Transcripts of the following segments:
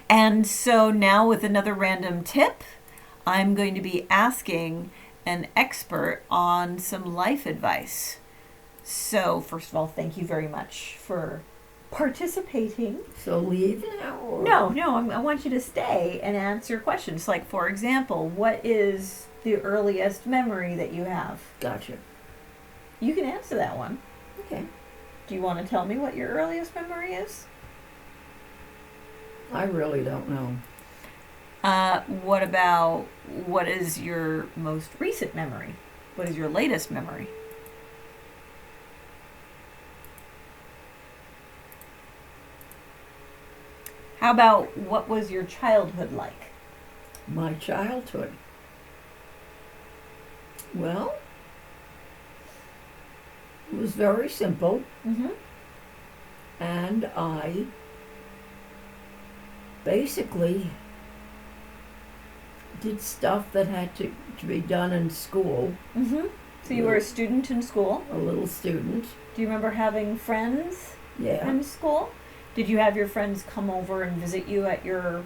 And so now, with another random tip, I'm going to be asking an expert on some life advice. So, first of all, thank you very much for participating. So leave now? Or? No, I want you to stay and answer questions. Like, for example, what is the earliest memory that you have? Gotcha. You can answer that one. Okay. Do you want to tell me what your earliest memory is? I really don't know. What about what is your most recent memory? What is your latest memory? How about what was your childhood like? My childhood. Well, it was very simple, Mm-hmm. and I basically did stuff that had to be done in school. Mm-hmm. So you were a student in school. A little student. Do you remember having friends Yeah. in school? Did you have your friends come over and visit you at your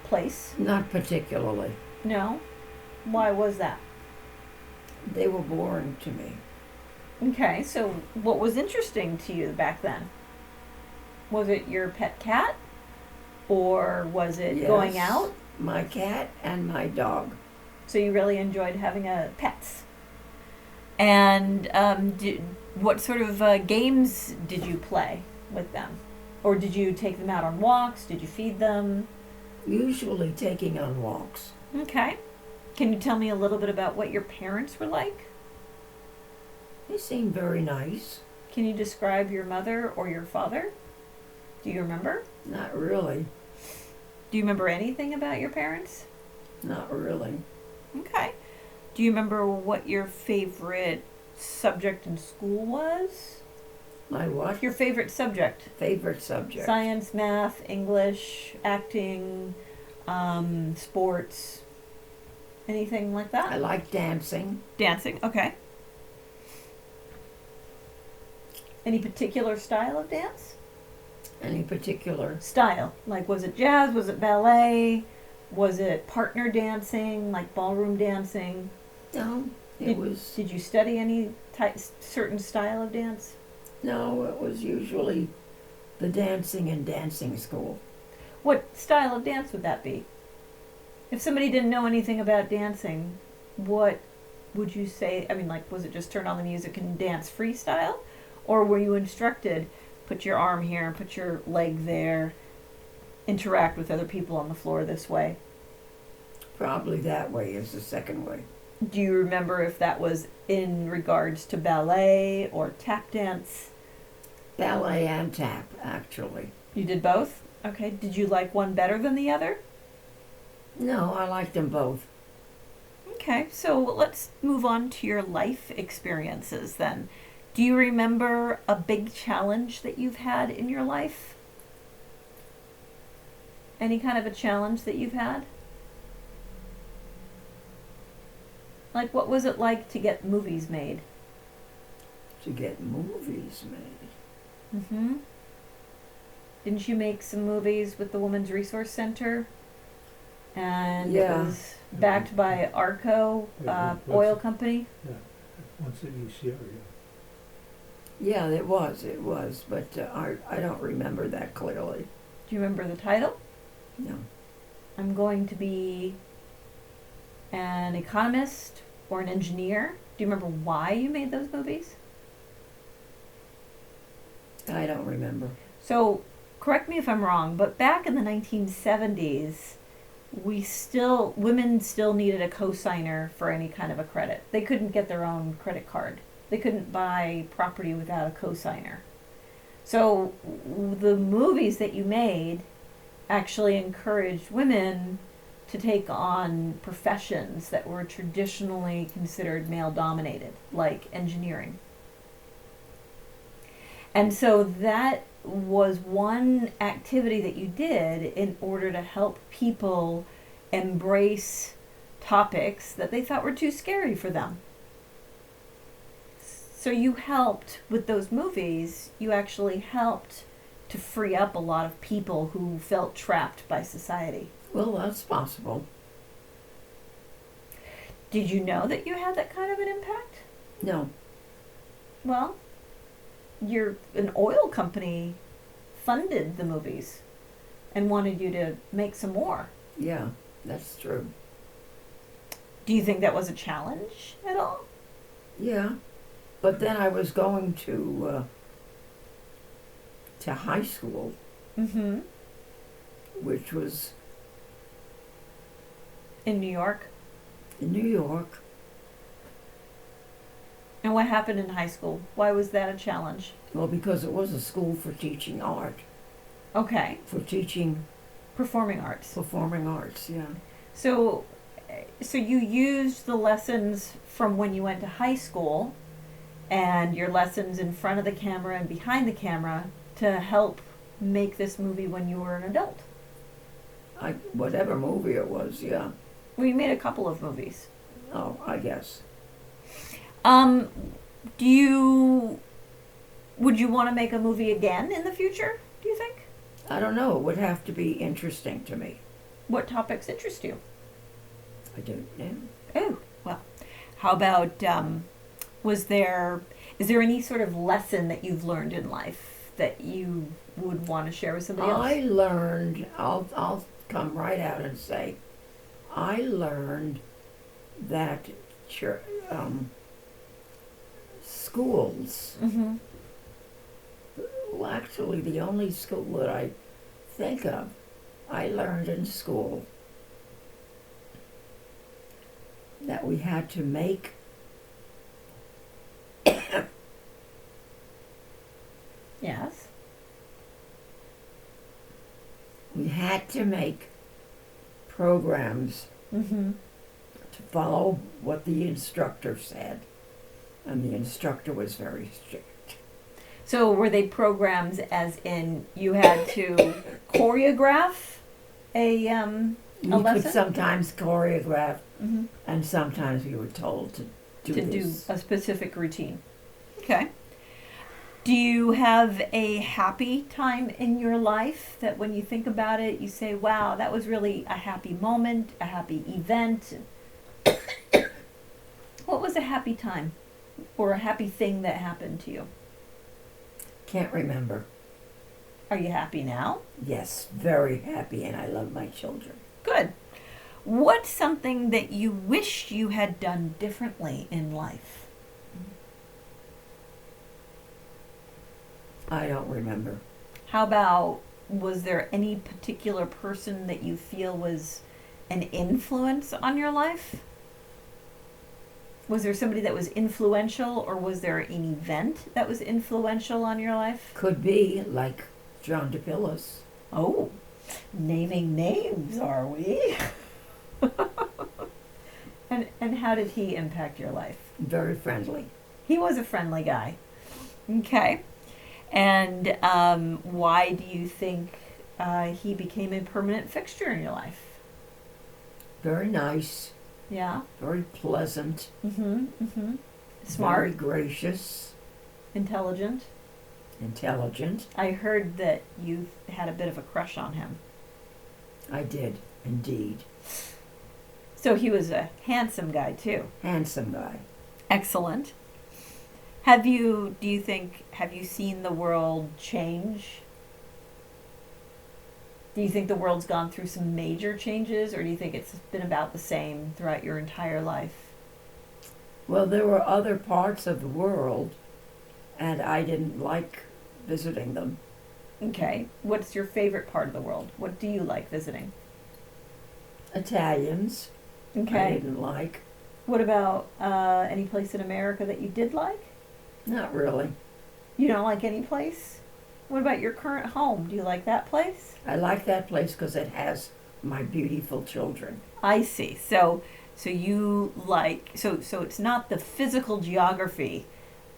place? Not particularly. No? Why was that? They were boring to me. Okay, so what was interesting to you back then? Was it your pet cat? Or was it Yes, going out? My cat and my dog. So you really enjoyed having pets. And what sort of games did you play with them? Or did you take them out on walks? Did you feed them? Usually taking on walks. Okay. Can you tell me a little bit about what your parents were like? They seemed very nice. Can you describe your mother or your father? Do you remember? Not really. Do you remember anything about your parents? Not really. Okay. Do you remember what your favorite subject in school was? My what? Your favorite subject? Favorite subject. Science, math, English, acting, sports, anything like that? I like dancing. Dancing, okay. Any particular style of dance? Any particular? Style. Like, was it jazz? Was it ballet? Was it partner dancing, like ballroom dancing? No, it was. Did you study any certain style of dance? No, it was usually the dancing in dancing school. What style of dance would that be? If somebody didn't know anything about dancing, what would you say? I mean, like, was it just turn on the music and dance freestyle? Or were you instructed, put your arm here, put your leg there, interact with other people on the floor this way? Probably that way is the second way. Do you remember if that was in regards to ballet or tap dance? Ballet and tap, actually. You did both? Okay. Did you like one better than the other? No, I liked them both. Okay, so let's move on to your life experiences then. Do you remember a big challenge that you've had in your life? Any kind of a challenge that you've had? Like, what was it like to get movies made? To get movies made. Mm-hmm. Didn't you make some movies with the Women's Resource Center? And Yeah. it was backed by Arco Oil Company? Yeah, once at each year, Yeah, it was, but I don't remember that clearly. Do you remember the title? No. I'm going to be an economist or an engineer. Do you remember why you made those movies? I don't remember. So, correct me if I'm wrong, but back in the 1970s, women still needed a cosigner for any kind of a credit. They couldn't get their own credit card. They couldn't buy property without a cosigner. So, the movies that you made actually encouraged women to take on professions that were traditionally considered male dominated, like engineering. And so that was one activity that you did in order to help people embrace topics that they thought were too scary for them. So you helped with those movies, you actually helped to free up a lot of people who felt trapped by society. Well, that's possible. Did you know that you had that kind of an impact? No. Well, an oil company funded the movies and wanted you to make some more. Yeah, that's true. Do you think that was a challenge at all? Yeah. But then I was going to high school, Mm-hmm. which was In New York? in New York. And what happened in high school? Why was that a challenge? Well, because it was a school for teaching art, Okay. for teaching Performing arts. performing arts, yeah. So you used the lessons from when you went to high school and your lessons in front of the camera and behind the camera to help make this movie when you were an adult. Whatever movie it was, yeah. Well, you made a couple of movies. Oh, I guess. Would you want to make a movie again in the future, do you think? I don't know. It would have to be interesting to me. What topics interest you? I don't know. Oh, well, how about, is there any sort of lesson that you've learned in life that you would want to share with somebody else? I learned, I'll come right out and say, I learned that schools, Mm-hmm. well, actually the only school that I think of, I learned in school that we had to make Yes. programs Mm-hmm. to follow what the instructor said. And the instructor was very strict. So were they programs as in you had to choreograph a You lesson? could sometimes choreograph, Mm-hmm. and sometimes we were told to do To this. do a specific routine. Okay. Do you have a happy time in your life that when you think about it, you say, wow, that was really a happy moment, a happy event? What was a happy time or a happy thing that happened to you? Can't remember. Are you happy now? Yes, very happy, and I love my children. Good. What's something that you wish you had done differently in life? I don't remember. How about, was there any particular person that you feel was an influence on your life? Was there somebody that was influential, or was there an event that was influential on your life? Could be like John DePillis. Oh, naming names, are we? And how did he impact your life? Very friendly. He was a friendly guy. Okay. And why do you think he became a permanent fixture in your life? Very nice. Yeah. Very pleasant. Mm-hmm. Mm-hmm. Very Smart. gracious. Intelligent. Intelligent. I heard that you had a bit of a crush on him. I did, indeed. So he was a handsome guy too. Handsome guy. Excellent. Do you think, have you seen the world change? Do you think the world's gone through some major changes, or do you think it's been about the same throughout your entire life? Well, there were other parts of the world, and I didn't like visiting them. Okay. What's your favorite part of the world? What do you like visiting? Italians, I Okay. didn't like. What about any place in America that you did like? Not really. You don't like any place? What about your current home? Do you like that place? I like that place because it has my beautiful children. I see. So you like, so it's not the physical geography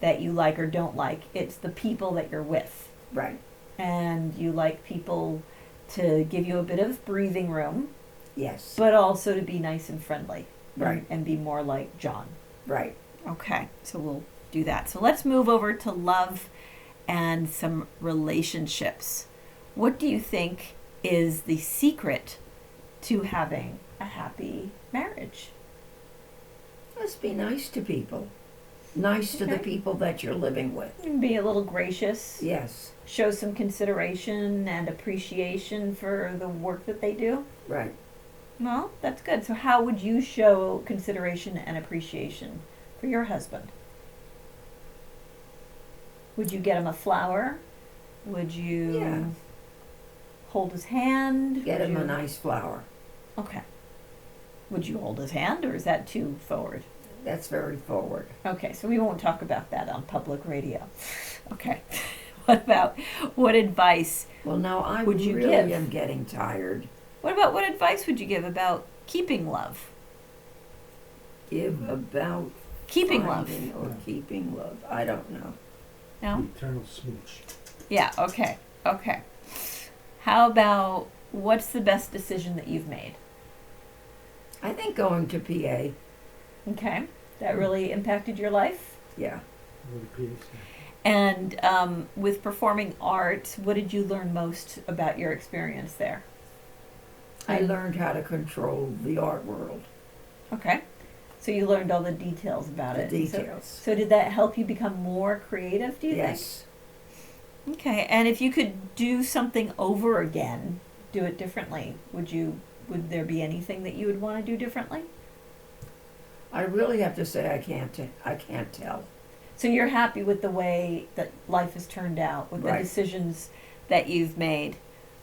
that you like or don't like. It's the people that you're with. Right. And you like people to give you a bit of breathing room, Yes. but also to be nice and friendly. Right. And be more like John. Right. Okay. So we'll do that. So let's move over to love and some relationships. What do you think is the secret to having a happy marriage? Just be nice to people. Nice to the Okay. people that you're living with. Be a little gracious, Yes, show some consideration and appreciation for the work that they do. right. Well, that's good. So, how would you show consideration and appreciation for your husband? Would you get him a flower? Would you Yeah. hold his hand? Get Would him a you- nice flower. Okay. Would you hold his hand, or is that too forward? That's very forward. Okay, so we won't talk about that on public radio. Okay. What advice? Well, now I Would you really give? am getting tired. What advice would you give about keeping love? Give about Keeping love. finding or keeping love. I don't know. No? Eternal smooch. Yeah, okay. Okay. How about what's the best decision that you've made? I think going to PA. Okay. That really impacted your life? Yeah. What a piece. And with performing arts, what did you learn most about your experience there? I learned how to control the art world. Okay. So you learned all the details about The it. details. So did that help you become more creative, do you Yes. think? Okay. And if you could do something over again, do it differently, would there be anything that you would want to do differently? I really have to say I can't tell. So you're happy with the way that life has turned out, with the Right. decisions that you've made.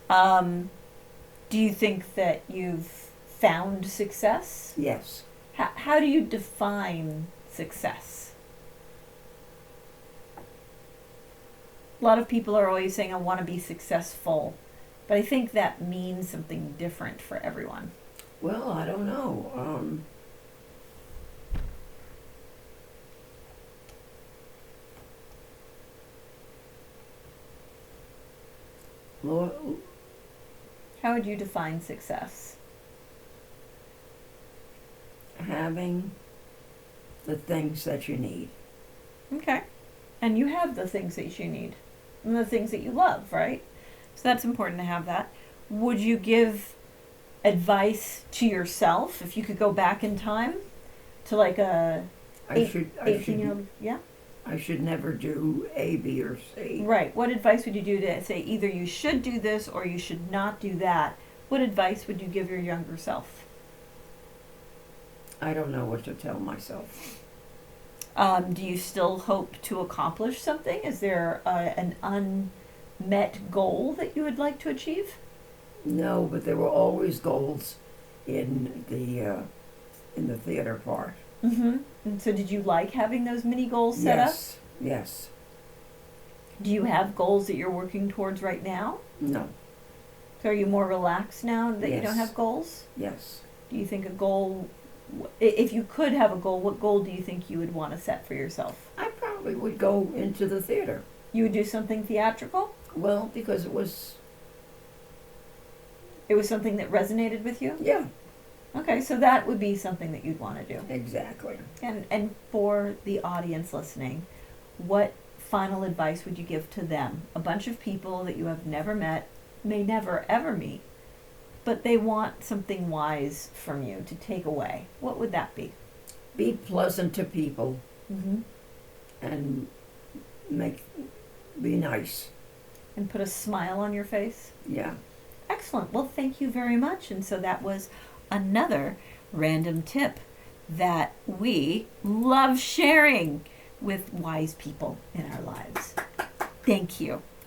Do you think that you've found success? Yes. How do you define success? A lot of people are always saying, I want to be successful. But I think that means something different for everyone. Well, I don't know. Lo- How would you define success? having the things that you need. Okay. And you have the things that you need and the things that you love, right? So that's important to have that. Would you give advice to yourself if you could go back in time to like a I Eight- should 18-year-old? Yeah. I should never do A, B, or C. Right. What advice would you do to say either you should do this or you should not do that? What advice would you give your younger self? I don't know what to tell myself. Do you still hope to accomplish something? Is there an unmet goal that you would like to achieve? No, but there were always goals in the theater part. Mm-hmm. And so did you like having those mini goals set up? Yes. Yes. Do you have goals that you're working towards right now? No. So are you more relaxed now that you don't Yes. have goals? Yes. Do you think a goal, if you could have a goal, what goal do you think you would want to set for yourself? I probably would go into the theater. You would do something theatrical? Well, because it was, It was something that resonated with you? yeah, Okay, so that would be something that you'd want to do. exactly. And for the audience listening, what final advice would you give to them? A bunch of people that you have never met, may never ever meet, but they want something wise from you to take away. What would that be? Be pleasant to people Mm-hmm. and be nice. And put a smile on your face? Yeah. Excellent. Well, thank you very much. And so that was another random tip that we love sharing with wise people in our lives. Thank you.